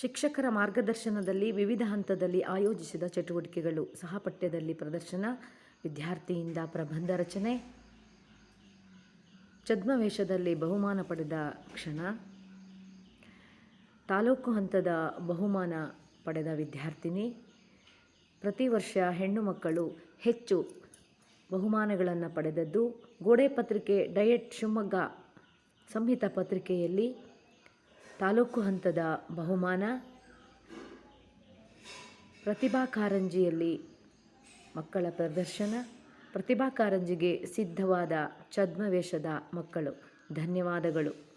ಶಿಕ್ಷಕರ ಮಾರ್ಗದರ್ಶನದಲ್ಲಿ ವಿವಿಧ ಹಂತದಲ್ಲಿ ಆಯೋಜಿಸಿದ ಚಟುವಟಿಕೆಗಳು, ಸಹಪಠ್ಯದಲ್ಲಿ ಪ್ರದರ್ಶನ, ವಿದ್ಯಾರ್ಥಿಯಿಂದ ಪ್ರಬಂಧ ರಚನೆ, ಛದ್ಮವೇಷದಲ್ಲಿ ಬಹುಮಾನ ಪಡೆದ ಕ್ಷಣ, ತಾಲೂಕು ಹಂತದ ಬಹುಮಾನ ಪಡೆದ ವಿದ್ಯಾರ್ಥಿನಿ, ಪ್ರತಿ ವರ್ಷ ಹೆಣ್ಣು ಮಕ್ಕಳು ಹೆಚ್ಚು ಬಹುಮಾನಗಳನ್ನು ಪಡೆದದ್ದು, ಗೋಡೆ ಪತ್ರಿಕೆ ಡಯಟ್ ಶಿವಮೊಗ್ಗ ಸಂಹಿತ ಪತ್ರಿಕೆಯಲ್ಲಿ ತಾಲೂಕು ಹಂತದ ಬಹುಮಾನ, ಪ್ರತಿಭಾ ಕಾರಂಜಿಯಲ್ಲಿ ಮಕ್ಕಳ ಪ್ರದರ್ಶನ, ಪ್ರತಿಭಾ ಕಾರಂಜಿಗೆ ಸಿದ್ಧವಾದ ಛದ್ಮವೇಷದ ಮಕ್ಕಳು. ಧನ್ಯವಾದಗಳು.